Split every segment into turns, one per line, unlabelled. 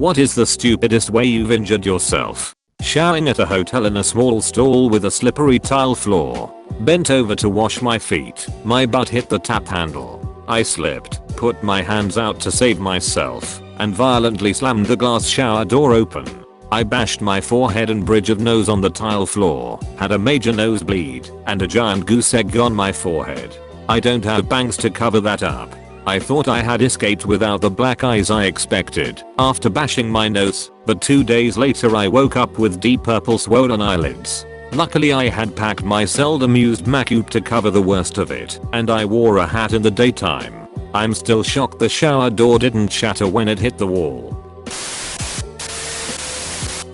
What is the stupidest way you've injured yourself? Showering at a hotel in a small stall with a slippery tile floor. Bent over to wash my feet. My butt hit the tap handle. I slipped, put my hands out to save myself, and violently slammed the glass shower door open. I bashed my forehead and bridge of nose on the tile floor, had a major nosebleed, and a giant goose egg on my forehead. I don't have bangs to cover that up. I thought I had escaped without the black eyes I expected after bashing my nose, but 2 days later I woke up with deep purple swollen eyelids. Luckily I had packed my seldom used macup to cover the worst of it, and I wore a hat in the daytime. I'm still shocked the shower door didn't shatter when it hit the wall.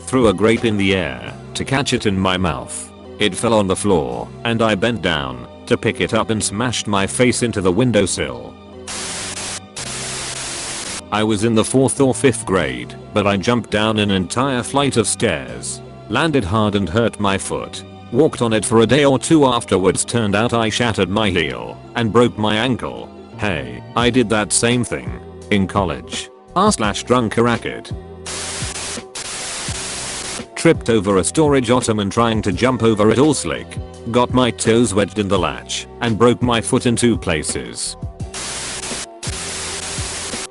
Threw a grape in the air to catch it in my mouth. It fell on the floor, and I bent down to pick it up and smashed my face into the windowsill. I was in the 4th or 5th grade, but I jumped down an entire flight of stairs. Landed hard and hurt my foot. Walked on it for a day or 2 afterwards. Turned out I shattered my heel and broke my ankle. Hey, I did that same thing in college. r/drunk a racket. Tripped over a storage ottoman trying to jump over it all slick. Got my toes wedged in the latch and broke my foot in 2 places.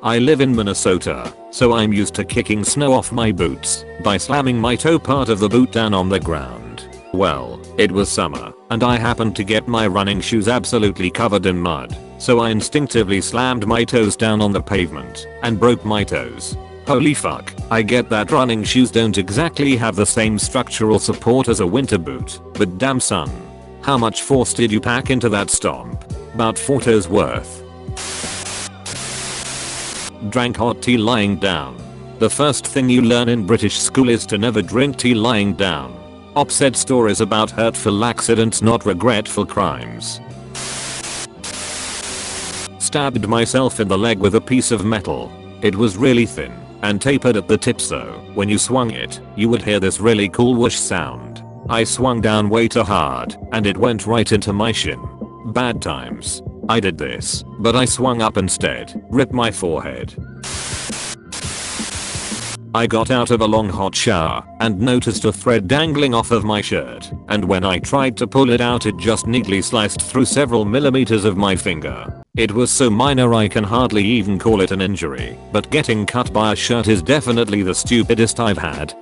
I live in Minnesota, so I'm used to kicking snow off my boots by slamming my toe part of the boot down on the ground. Well, it was summer, and I happened to get my running shoes absolutely covered in mud, so I instinctively slammed my toes down on the pavement and broke my toes. Holy fuck, I get that running shoes don't exactly have the same structural support as a winter boot, but damn son. How much force did you pack into that stomp? About 4 toes worth. Drank hot tea lying down. The first thing you learn in British school is to never drink tea lying down. Op said stories about hurtful accidents, not regretful crimes. Stabbed myself in the leg with a piece of metal. It was really thin and tapered at the tip, so when you swung it, you would hear this really cool whoosh sound. I swung down way too hard and it went right into my shin. Bad times. I did this, but I swung up instead, ripped my forehead. I got out of a long hot shower and noticed a thread dangling off of my shirt, and when I tried to pull it out it just neatly sliced through several millimeters of my finger. It was so minor I can hardly even call it an injury, but getting cut by a shirt is definitely the stupidest I've had.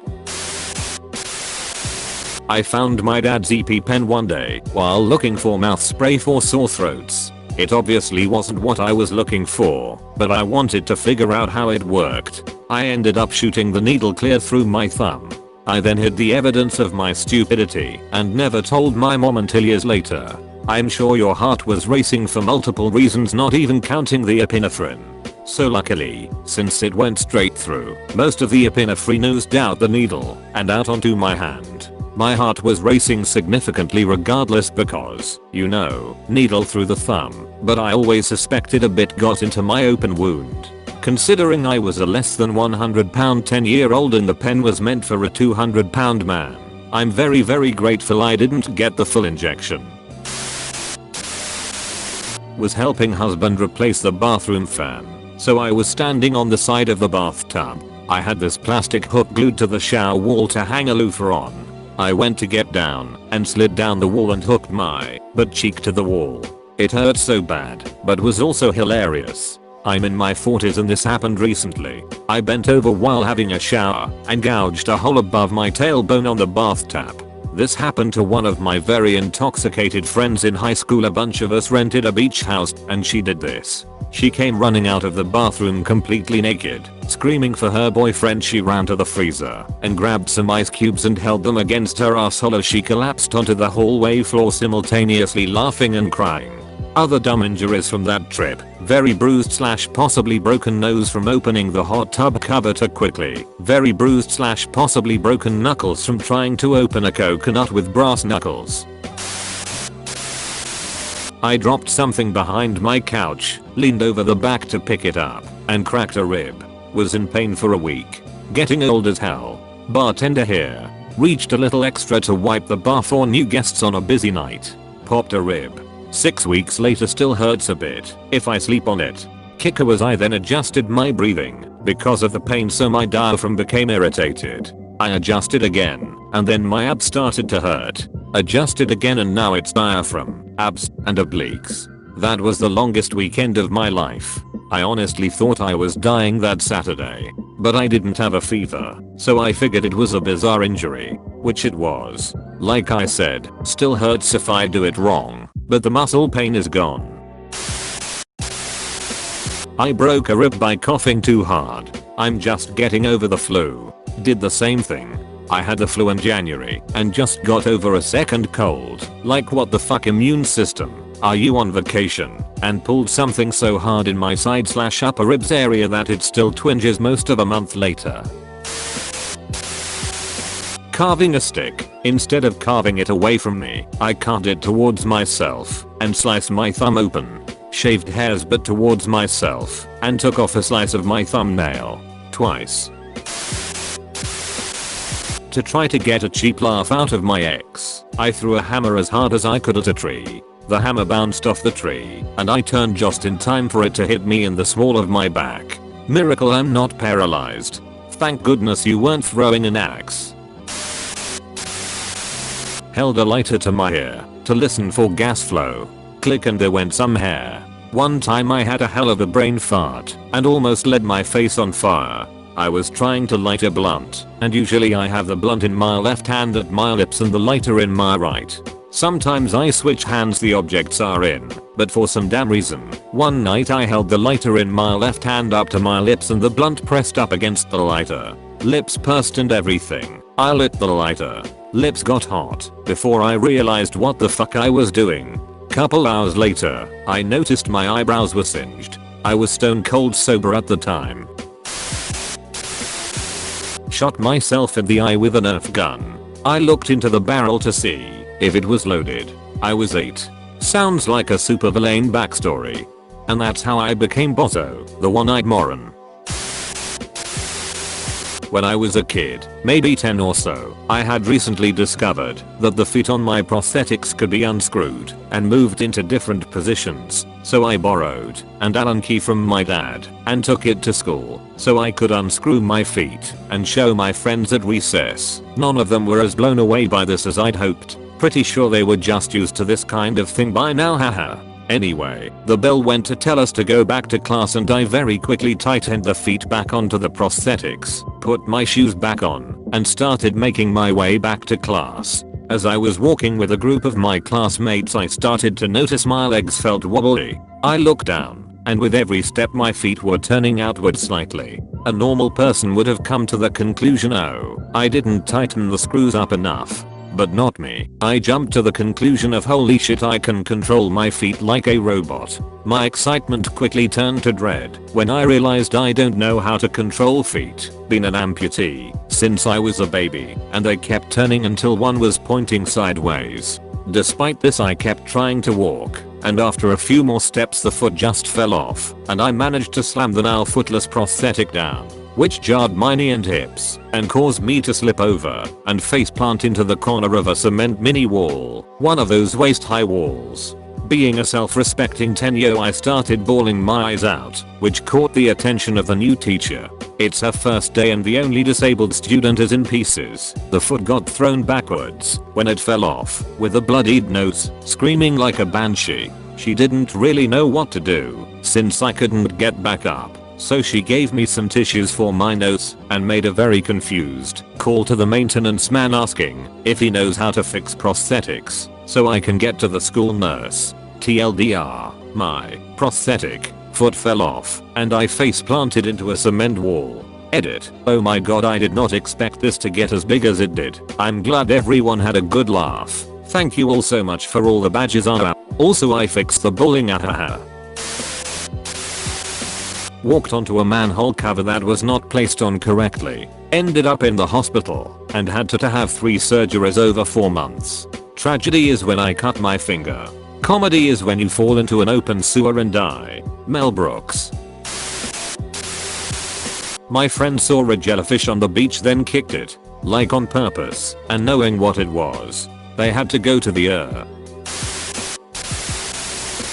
I found my dad's EpiPen one day while looking for mouth spray for sore throats. It obviously wasn't what I was looking for, but I wanted to figure out how it worked. I ended up shooting the needle clear through my thumb. I then hid the evidence of my stupidity and never told my mom until years later. I'm sure your heart was racing for multiple reasons, not even counting the epinephrine. So luckily, since it went straight through, most of the epinephrine oozed out the needle and out onto my hand. My heart was racing significantly regardless because, you know, needle through the thumb, but I always suspected a bit got into my open wound. Considering I was a less than 100-pound 10-year-old and the pen was meant for a 200-pound man, I'm very grateful I didn't get the full injection. Was helping husband replace the bathroom fan, so I was standing on the side of the bathtub. I had this plastic hook glued to the shower wall to hang a loofah on. I went to get down and slid down the wall and hooked my butt cheek to the wall. It hurt so bad, but was also hilarious. I'm in my 40s and this happened recently. I bent over while having a shower and gouged a hole above my tailbone on the bath tap. This happened to one of my very intoxicated friends in high school. A bunch of us rented a beach house and she did this. She came running out of the bathroom completely naked, screaming for her boyfriend. She ran to the freezer and grabbed some ice cubes and held them against her asshole as she collapsed onto the hallway floor, simultaneously laughing and crying. Other dumb injuries from that trip: very bruised / possibly broken nose from opening the hot tub cover too quickly, very bruised / possibly broken knuckles from trying to open a coconut with brass knuckles. I dropped something behind my couch, leaned over the back to pick it up, and cracked a rib. Was in pain for a week. Getting old as hell. Bartender here. Reached a little extra to wipe the bar for new guests on a busy night. Popped a rib. 6 weeks later still hurts a bit if I sleep on it. Kicker was I then adjusted my breathing because of the pain, so my diaphragm became irritated. I adjusted again, and then my abs started to hurt. Adjusted again, and now it's diaphragm, abs, and obliques. That was the longest weekend of my life. I honestly thought I was dying that Saturday, but I didn't have a fever, so I figured it was a bizarre injury, which it was. Like I said, still hurts if I do it wrong, but the muscle pain is gone. I broke a rib by coughing too hard. I'm just getting over the flu. Did the same thing. I had the flu in January and just got over a second cold. Like, what the fuck, immune system? Are you on vacation? And pulled something so hard in my side/upper ribs area that it still twinges most of a month later. Carving a stick. Instead of carving it away from me, I carved it towards myself and sliced my thumb open. Shaved hairs but towards myself and took off a slice of my thumbnail. Twice. To try to get a cheap laugh out of my ex, I threw a hammer as hard as I could at a tree. The hammer bounced off the tree, and I turned just in time for it to hit me in the small of my back. Miracle I'm not paralyzed. Thank goodness you weren't throwing an axe. Held a lighter to my ear to listen for gas flow. Click, and there went some hair. One time I had a hell of a brain fart and almost lit my face on fire. I was trying to light a blunt, and usually I have the blunt in my left hand at my lips and the lighter in my right. Sometimes I switch hands the objects are in, but for some damn reason, one night I held the lighter in my left hand up to my lips and the blunt pressed up against the lighter. Lips pursed and everything. I lit the lighter. Lips got hot before I realized what the fuck I was doing. Couple hours later, I noticed my eyebrows were singed. I was stone cold sober at the time. Shot myself in the eye with a Nerf gun. I looked into the barrel to see if it was loaded. I was 8. Sounds like a supervillain backstory. And that's how I became Bozo, the one-eyed moron. When I was a kid, maybe 10 or so, I had recently discovered that the feet on my prosthetics could be unscrewed and moved into different positions, so I borrowed an Allen key from my dad and took it to school so I could unscrew my feet and show my friends at recess. None of them were as blown away by this as I'd hoped. Pretty sure they were just used to this kind of thing by now, haha. Anyway, the bell went to tell us to go back to class, and I very quickly tightened the feet back onto the prosthetics, put my shoes back on, and started making my way back to class. As I was walking with a group of my classmates, I started to notice my legs felt wobbly. I looked down, and with every step my feet were turning outward slightly. A normal person would have come to the conclusion, oh, I didn't tighten the screws up enough. But not me. I jumped to the conclusion of, holy shit, I can control my feet like a robot. My excitement quickly turned to dread when I realized I don't know how to control feet. Been an amputee since I was a baby, and they kept turning until one was pointing sideways. Despite this, I kept trying to walk, and after a few more steps the foot just fell off, and I managed to slam the now footless prosthetic down, which jarred my knee and hips and caused me to slip over and faceplant into the corner of a cement mini wall, one of those waist-high walls. Being a self-respecting 10-year, I started bawling my eyes out, which caught the attention of the new teacher. It's her first day and the only disabled student is in pieces. The foot got thrown backwards when it fell off, with a bloodied nose, screaming like a banshee. She didn't really know what to do since I couldn't get back up. So she gave me some tissues for my nose and made a very confused call to the maintenance man asking if he knows how to fix prosthetics so I can get to the school nurse. TLDR, my prosthetic foot fell off and I face planted into a cement wall. Edit. Oh my god, I did not expect this to get as big as it did. I'm glad everyone had a good laugh. Thank you all so much for all the badges. Also, I fixed the bullying at her. Walked onto a manhole cover that was not placed on correctly. Ended up in the hospital and had to have 3 surgeries over 4 months. Tragedy is when I cut my finger. Comedy is when you fall into an open sewer and die. Mel Brooks. My friend saw a jellyfish on the beach, then kicked it, like on purpose, and knowing what it was, they had to go to the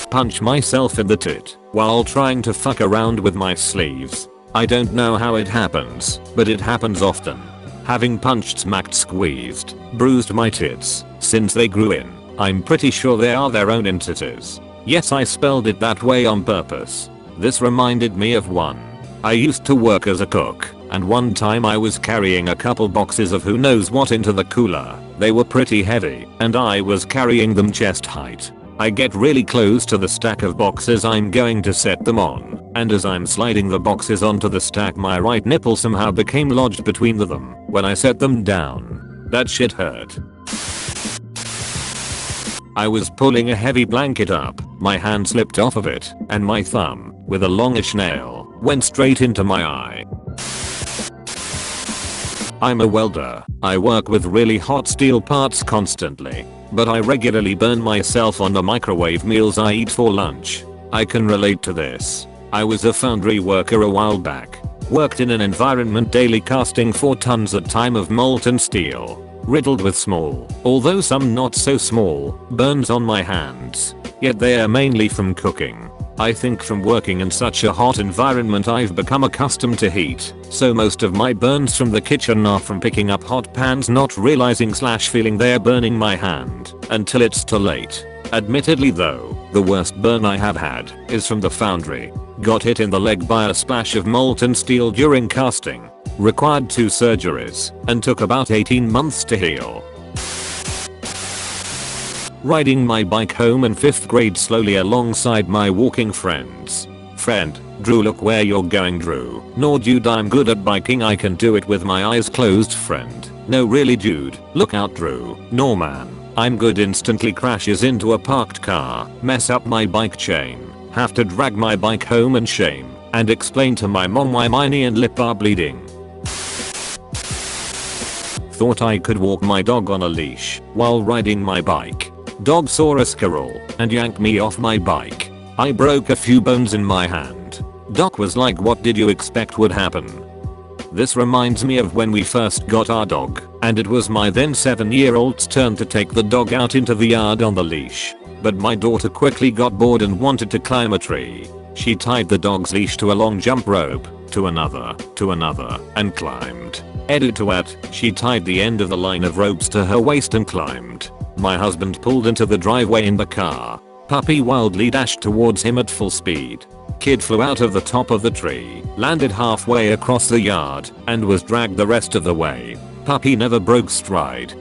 punch myself in the tit while trying to fuck around with my sleeves. I don't know how it happens, but it happens often. Having punched, smacked, squeezed, bruised my tits since they grew in, I'm pretty sure they are their own entities. Yes, I spelled it that way on purpose. This reminded me of one. I used to work as a cook, and one time I was carrying a couple boxes of who knows what into the cooler. They were pretty heavy, and I was carrying them chest height. I get really close to the stack of boxes I'm going to set them on, and as I'm sliding the boxes onto the stack, my right nipple somehow became lodged between them when I set them down. That shit hurt. I was pulling a heavy blanket up, my hand slipped off of it, and my thumb, with a longish nail, went straight into my eye. I'm a welder. I work with really hot steel parts constantly, but I regularly burn myself on the microwave meals I eat for lunch. I can relate to this. I was a foundry worker a while back. Worked in an environment daily casting 4 tons at time of molten steel, riddled with small, although some not so small, burns on my hands. Yet they are mainly from cooking. I think from working in such a hot environment I've become accustomed to heat, so most of my burns from the kitchen are from picking up hot pans, not realizing / feeling they're burning my hand until it's too late. Admittedly though, the worst burn I have had is from the foundry. Got hit in the leg by a splash of molten steel during casting. Required 2 surgeries and took about 18 months to heal. Riding my bike home in 5th grade slowly alongside my walking friends. Friend, Drew, look where you're going. Drew, no dude, I'm good at biking, I can do it with my eyes closed. Friend, no really dude, look out. Drew, no man, I'm good. Instantly crashes into a parked car, mess up my bike chain, have to drag my bike home in shame, and explain to my mom why my knee and lip are bleeding. Thought I could walk my dog on a leash while riding my bike. Dog saw a squirrel and yanked me off my bike. I broke a few bones in my hand. Doc was like, what did you expect would happen? This reminds me of when we first got our dog, and it was my then 7-year-old's turn to take the dog out into the yard on the leash. But my daughter quickly got bored and wanted to climb a tree. She tied the dog's leash to a long jump rope, to another, and climbed. Edit to at, she tied the end of the line of ropes to her waist and climbed. My husband pulled into the driveway in the car. Puppy wildly dashed towards him at full speed. Kid flew out of the top of the tree, landed halfway across the yard, and was dragged the rest of the way. Puppy never broke stride.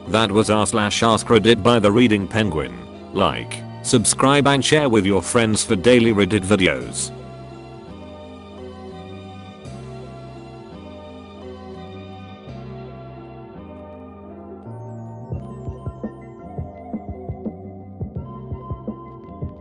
That was r/AskReddit by the Reading Penguin. Like, subscribe and share with your friends for daily Reddit videos.